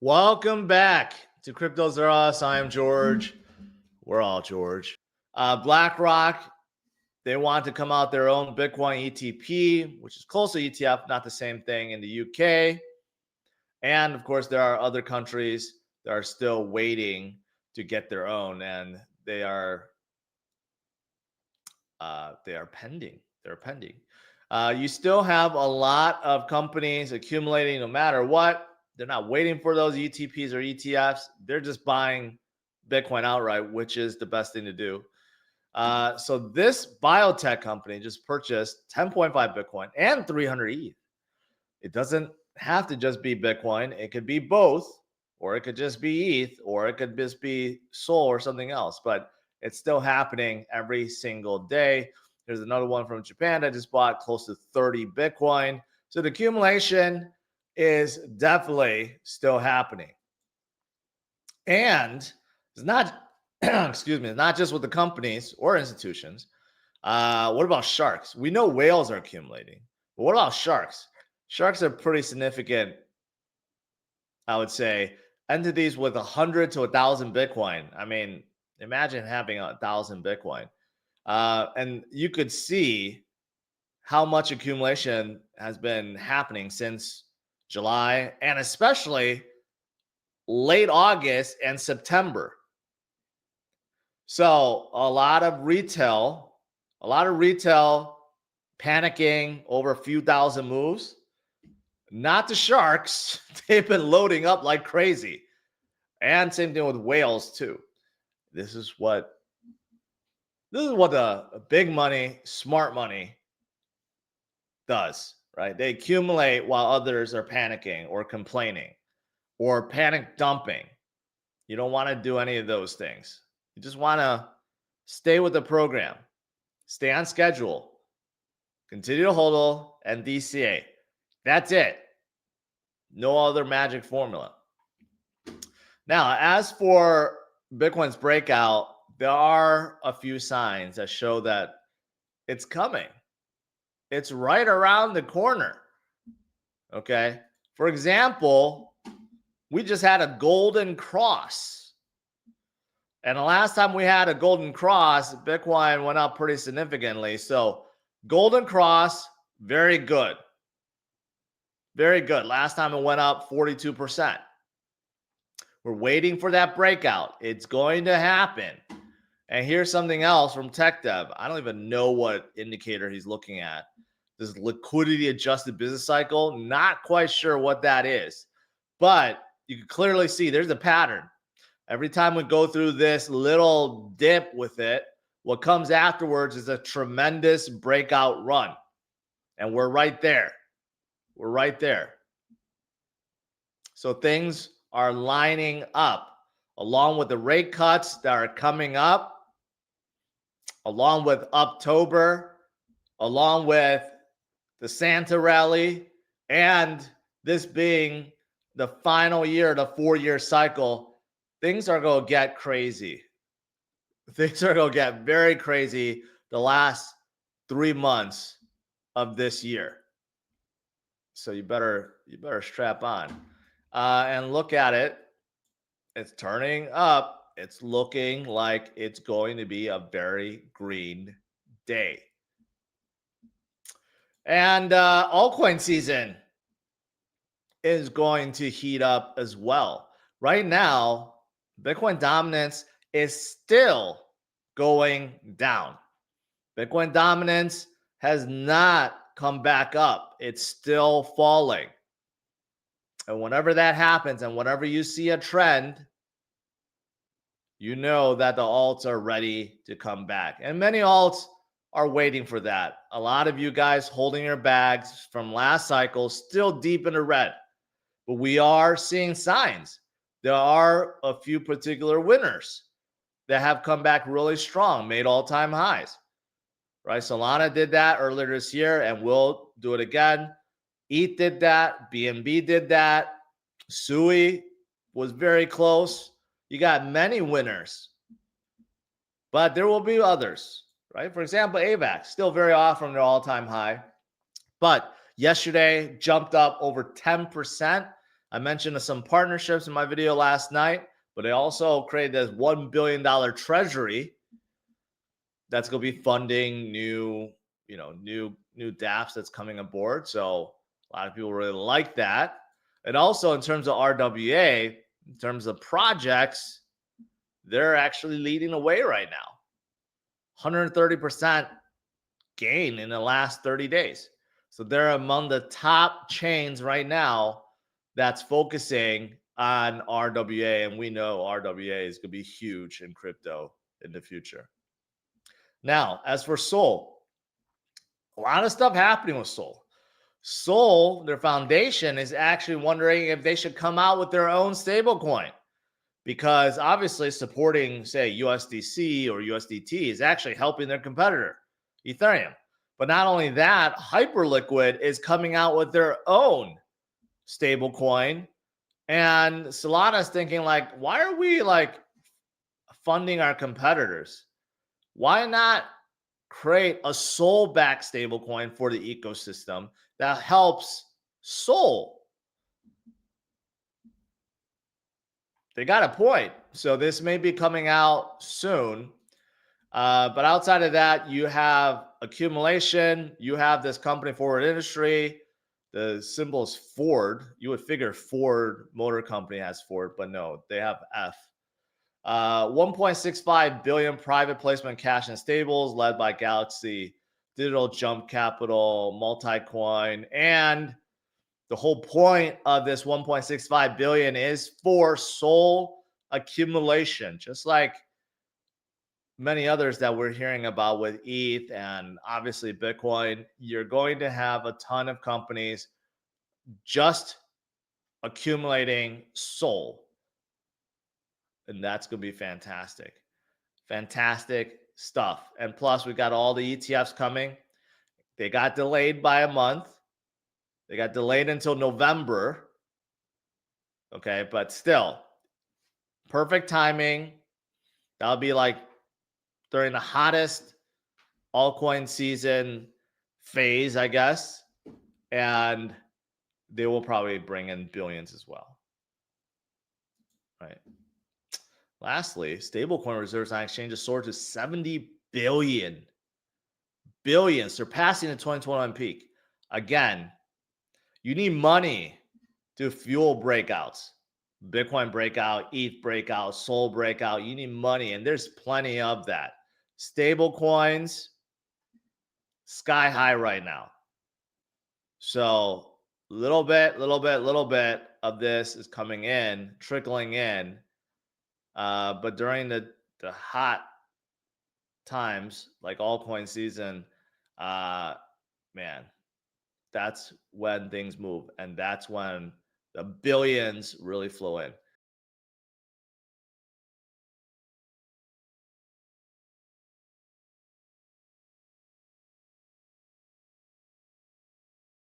Welcome back to CryptosRus. I am George. We're all George. BlackRock, they want to come out their own Bitcoin ETP, which is close to ETF, not the same thing in the UK. And of course, there are other countries that are still waiting to get their own, and they are pending. They're pending. You still have a lot of companies accumulating no matter what. They're not waiting for those ETPs or ETFs. They're just buying Bitcoin outright, which is the best thing to do. So this biotech company just purchased 10.5 Bitcoin and 300 ETH. It doesn't have to just be Bitcoin. It could be both, or it could just be ETH, or it could just be Sol or something else. But it's still happening every single day. There's another one from Japan that just bought close to 30 Bitcoin. So the accumulation is definitely still happening. And it's not, excuse me, not just with the companies or institutions. What about sharks? We know whales are accumulating, but what about sharks? Sharks are pretty significant, I would say, entities with 100 to 1,000 Bitcoin. I mean, imagine having 1,000 Bitcoin. And you could see how much accumulation has been happening since July, and especially late August and September. So a lot of retail panicking over a few thousand moves. Not the sharks. They've been loading up like crazy. And same thing with whales too. This is what the big money, smart money does, right? They accumulate while others are panicking or complaining or panic dumping. You don't want to do any of those things. You just want to stay with the program, stay on schedule, continue to hodl and DCA. That's it. No other magic formula. Now, as for Bitcoin's breakout, there are a few signs that show that it's coming. It's right around the corner. Okay. For example, we just had a golden cross. And the last time we had a golden cross, Bitcoin went up pretty significantly. So golden cross, very good. Very good. Last time it went up 42%. We're waiting for that breakout. It's going to happen. And here's something else from TechDev. I don't even know what indicator he's looking at. This liquidity adjusted business cycle, not quite sure what that is. But you can clearly see there's a pattern. Every time we go through this little dip with it, what comes afterwards is a tremendous breakout run. And we're right there. We're right there. So things are lining up along with the rate cuts that are coming up, along with October, along with the Santa rally, and this being the final year, the 4-year cycle. Things are going to get crazy. Things are going to get very crazy the last 3 months of this year. So you better strap on and look at it. It's turning up. It's looking like it's going to be a very green day. And altcoin season is going to heat up as well. Right now, Bitcoin dominance is still going down. Bitcoin dominance has not come back up. It's still falling. And whenever that happens, and whenever you see a trend, you know that the alts are ready to come back. And many alts are waiting for that. A lot of you guys holding your bags from last cycle, still deep in the red. But we are seeing signs. There are a few particular winners that have come back really strong, made all-time highs. Right? Solana did that earlier this year, and we'll do it again. ETH did that. BNB did that. Sui was very close. You got many winners, but there will be others, right? For example, AVAX, still very off from their all-time high, but yesterday jumped up over 10%. I mentioned some partnerships in my video last night, but they also created this $1 billion treasury that's going to be funding new dApps that's coming aboard. So a lot of people really like that. And also in terms of RWA, in terms of projects, they're actually leading the way right now. 130% gain in the last 30 days. So they're among the top chains right now that's focusing on RWA. And we know RWA is going to be huge in crypto in the future. Now, as for Sol, a lot of stuff happening with Sol. Sol, their foundation, is actually wondering if they should come out with their own stablecoin, because obviously supporting, say, USDC or USDT is actually helping their competitor, Ethereum. But not only that, Hyperliquid is coming out with their own stablecoin, and Solana's thinking like, why are we like funding our competitors? Why not create a Sol-backed stablecoin for the ecosystem that helps Sol? They got a point. So this may be coming out soon. But outside of that, you have accumulation. You have this company, Forward Industry. The symbol is Ford. You would figure Ford Motor Company has Ford, but no, they have F. 1.65 billion private placement cash and stables led by Galaxy Digital, Jump Capital, Multicoin, and the whole point of this 1.65 billion is for Sol accumulation, just like many others that we're hearing about with ETH and obviously Bitcoin. You're going to have a ton of companies just accumulating Sol, and that's going to be fantastic. Fantastic stuff. And plus, we got all the ETFs coming. They got delayed by a month. They got delayed until November. Okay, but still, perfect timing. That'll be like during the hottest altcoin season phase, I guess. And they will probably bring in billions as well. Right. Lastly, stablecoin reserves on exchanges soared to 70 billion, surpassing the 2021 peak. Again, you need money to fuel breakouts. Bitcoin breakout, ETH breakout, Sol breakout. You need money, and there's plenty of that. Stable coins, sky high right now. So little bit of this is coming in, trickling in. But during the hot times, like altcoin season, man, that's when things move, and that's when the billions really flow in.